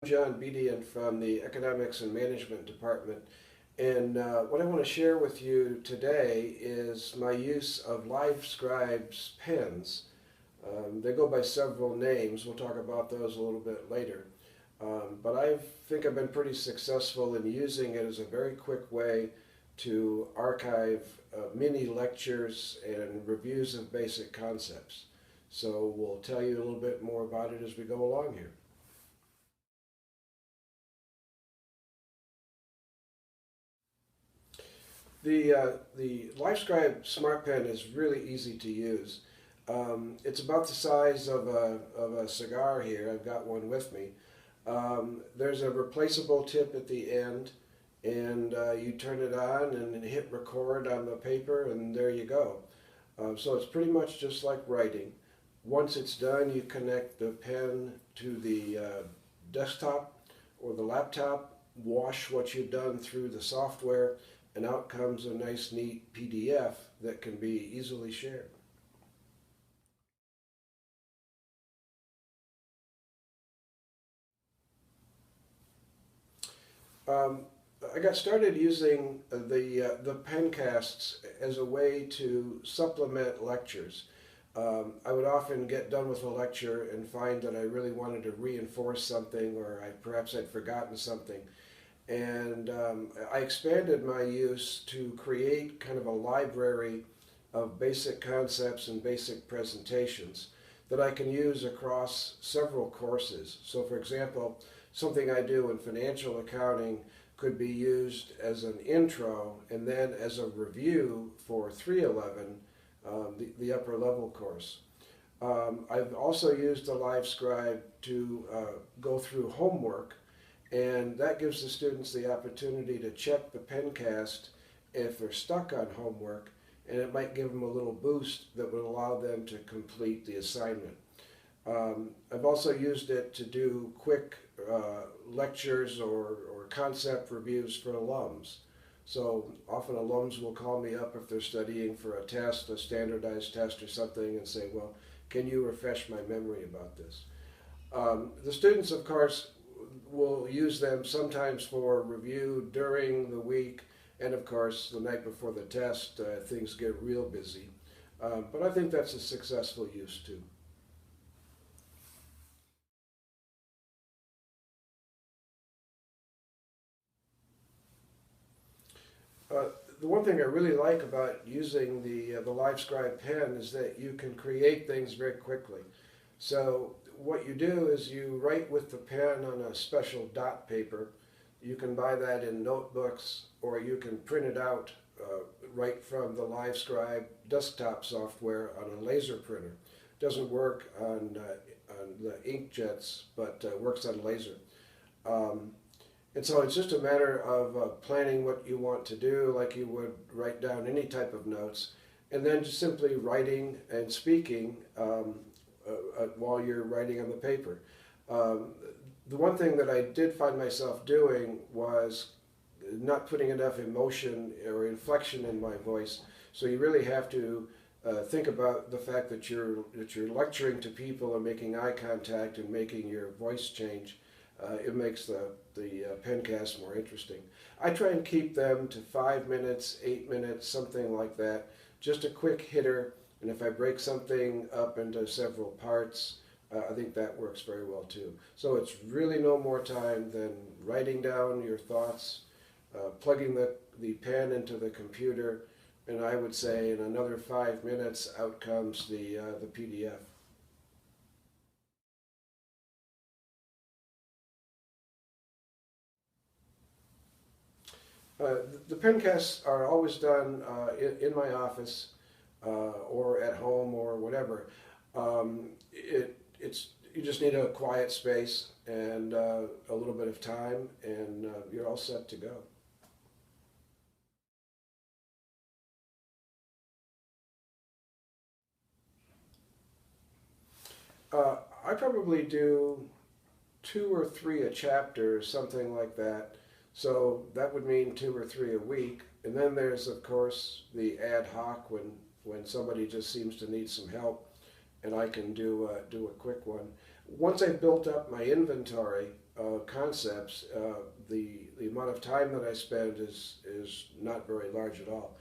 John Bedient from the Economics and Management Department, and what I want to share with you today is my use of LiveScribe's pens. They go by several names. We'll talk about those a little bit later. But I think I've been pretty successful in using it as a very quick way to archive mini lectures and reviews of basic concepts. So we'll tell you a little bit more about it as we go along here. The LiveScribe Smart Pen is really easy to use. It's about the size of a cigar here. I've got one with me. There's a replaceable tip at the end, and you turn it on and hit record on the paper, and there you go. So it's pretty much just like writing. Once it's done, you connect the pen to the desktop or the laptop, wash what you've done through the software, and out comes a nice, neat PDF that can be easily shared. I got started using the pencasts as a way to supplement lectures. I would often get done with a lecture and find that I really wanted to reinforce something, or perhaps I'd forgotten something. And I expanded my use to create kind of a library of basic concepts and basic presentations that I can use across several courses. So for example, something I do in financial accounting could be used as an intro and then as a review for 311, the upper level course. I've also used the LiveScribe to go through homework, and that gives the students the opportunity to check the pencast if they're stuck on homework, and it might give them a little boost that would allow them to complete the assignment. I've also used it to do quick lectures or concept reviews for alums. So often alums will call me up if they're studying for a test, a standardized test or something, and say, well, can you refresh my memory about this? The students, of course, will use them sometimes for review during the week, and of course the night before the test things get real busy. But I think that's a successful use too. The one thing I really like about using the LiveScribe pen is that you can create things very quickly. So what you do is you write with the pen on a special dot paper. You can buy that in notebooks, or you can print it out right from the LiveScribe desktop software on a laser printer. It doesn't work on the inkjets, but works on laser. And so it's just a matter of planning what you want to do, like you would write down any type of notes, and then just simply writing and speaking while you're writing on the paper. The one thing that I did find myself doing was not putting enough emotion or inflection in my voice, so you really have to think about the fact that you're lecturing to people and making eye contact and making your voice change. It makes the pencast more interesting. I try and keep them to 5 minutes, 8 minutes, something like that. Just a quick hitter, and if I break something up into several parts, I think that works very well too. So it's really no more time than writing down your thoughts, plugging the pen into the computer, and I would say in another 5 minutes out comes the PDF. The pencasts are always done in my office or at home or whatever. You just need a quiet space and a little bit of time, and you're all set to go. I probably do 2 or 3 a chapter, something like that. So that would mean 2 or 3 a week. And then there's, of course, the ad hoc when somebody just seems to need some help, and I can do a quick one. Once I've built up my inventory, concepts, the amount of time that I spend is not very large at all.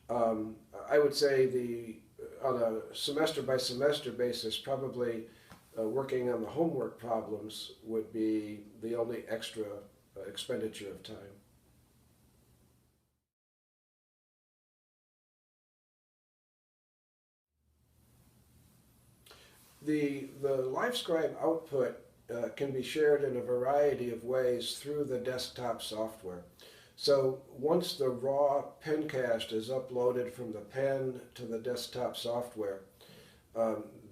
I would say on a semester by semester basis, probably working on the homework problems would be the only extra expenditure of time. The LiveScribe output can be shared in a variety of ways through the desktop software. So once the raw pencast is uploaded from the pen to the desktop software,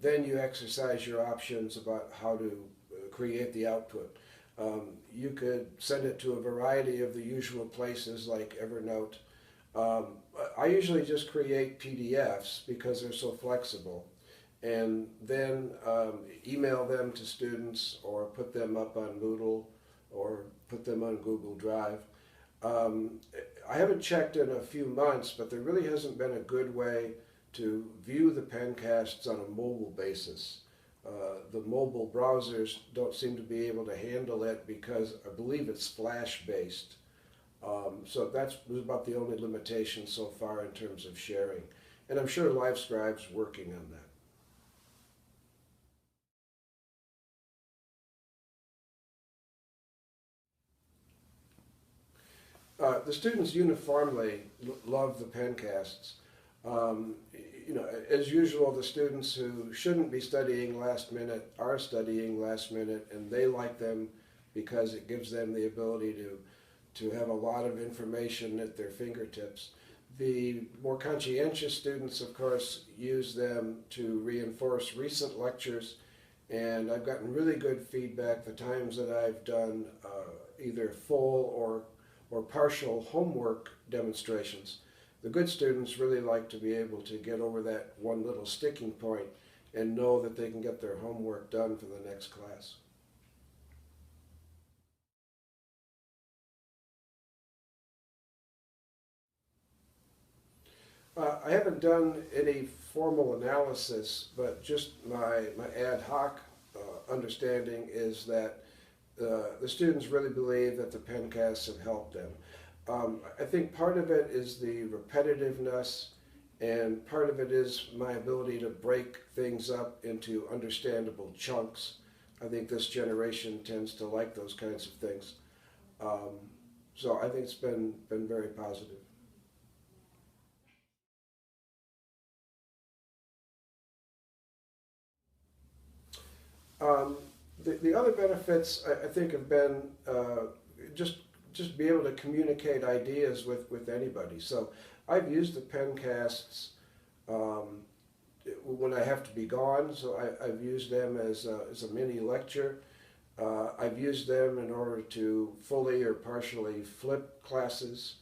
then you exercise your options about how to create the output. You could send it to a variety of the usual places like Evernote. I usually just create PDFs because they're so flexible, and then email them to students or put them up on Moodle or put them on Google Drive. I haven't checked in a few months, but there really hasn't been a good way to view the pencasts on a mobile basis. The mobile browsers don't seem to be able to handle it because I believe it's Flash-based. So that was about the only limitation so far in terms of sharing. And I'm sure LiveScribe's working on that. The students uniformly love the pencasts. Um, as usual, the students who shouldn't be studying last minute are studying last minute, and they like them because it gives them the ability to have a lot of information at their fingertips. The more conscientious students, of course, use them to reinforce recent lectures, and I've gotten really good feedback the times that I've done either full or partial homework demonstrations. The good students really like to be able to get over that one little sticking point and know that they can get their homework done for the next class. I haven't done any formal analysis, but just my ad hoc understanding is that the students really believe that the pencasts have helped them. I think part of it is the repetitiveness, and part of it is my ability to break things up into understandable chunks. I think this generation tends to like those kinds of things. So I think it's been very positive. Um, the other benefits I think have been just just be able to communicate ideas with anybody. So I've used the pencasts um, when I have to be gone. So I've used them as a mini lecture. I've used them in order to fully or partially flip classes.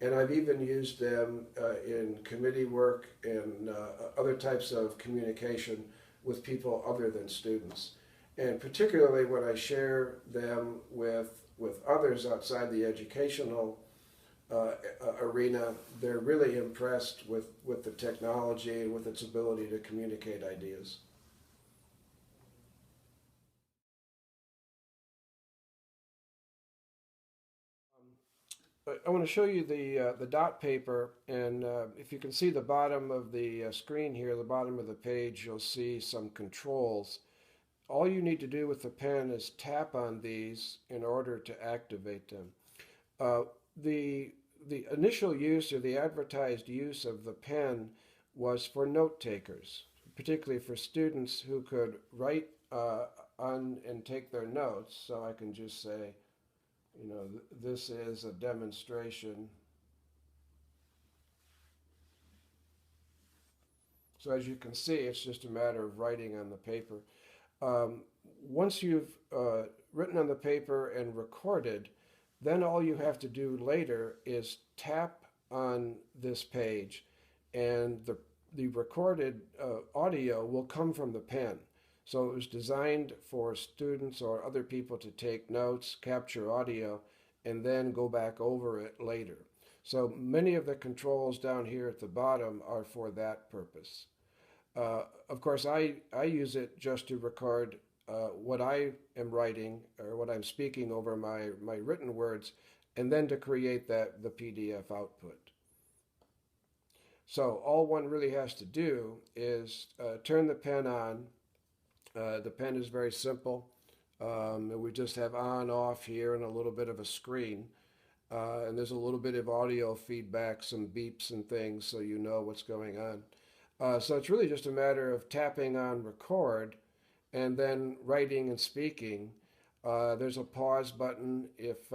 And I've even used them in committee work and other types of communication with people other than students. And particularly when I share them with others outside the educational arena, they're really impressed with the technology and with its ability to communicate ideas. I want to show you the dot paper, and if you can see the bottom of the screen here, the bottom of the page, you'll see some controls. All you need to do with the pen is tap on these in order to activate them. Uh, the the initial use or the advertised use of the pen was for note takers, particularly for students who could write on and take their notes. So I can just say, this is a demonstration. So as you can see, it's just a matter of writing on the paper. Um, Once you've written on the paper and recorded, then all you have to do later is tap on this page, and the recorded audio will come from the pen. So it was designed for students or other people to take notes, capture audio, and then go back over it later. So many of the controls down here at the bottom are for that purpose. Of course, I use it just to record what I am writing or what I'm speaking over my written words, and then to create the PDF output. So all one really has to do is turn the pen on. The pen is very simple. We just have on, off here, and a little bit of a screen. And there's a little bit of audio feedback, some beeps and things, so you know what's going on. So it's really just a matter of tapping on record and then writing and speaking. There's a pause button if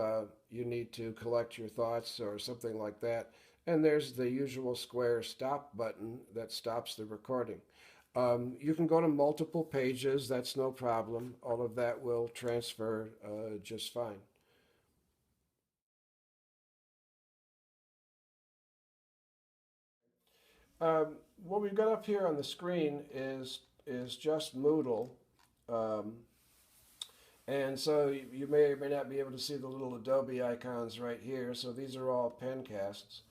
you need to collect your thoughts or something like that. And there's the usual square stop button that stops the recording. You can go to multiple pages, that's no problem. All of that will transfer just fine. What we've got up here on the screen is just Moodle. And so you may or may not be able to see the little Adobe icons right here. So these are all pencasts.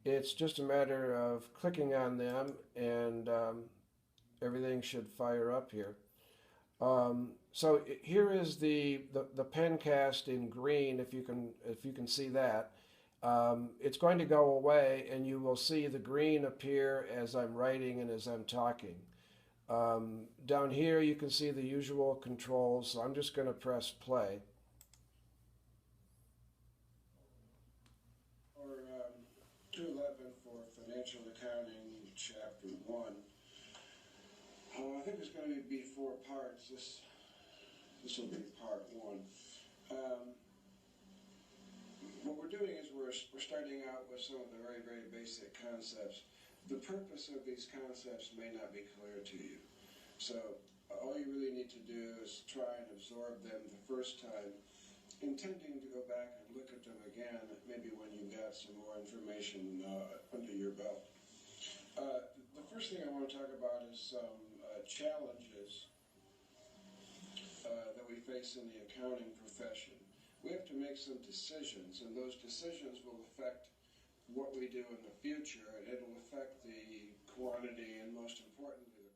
It's just a matter of clicking on them and everything should fire up here. So here is the pencast in green, if you can see that. It's going to go away and you will see the green appear as I'm writing and as I'm talking. Down here you can see the usual controls, so I'm just going to press play. Or 211 for Financial Accounting, Chapter 1. I think it's going to be 4 parts. This will be part 1. What we're doing is we're starting out with some of the very, very basic concepts. The purpose of these concepts may not be clear to you. So all you really need to do is try and absorb them the first time, intending to go back and look at them again, maybe when you've got some more information under your belt. The first thing I want to talk about is some challenges that we face in the accounting profession. We have to make some decisions, and those decisions will affect what we do in the future, and it'll affect the quantity and, most importantly,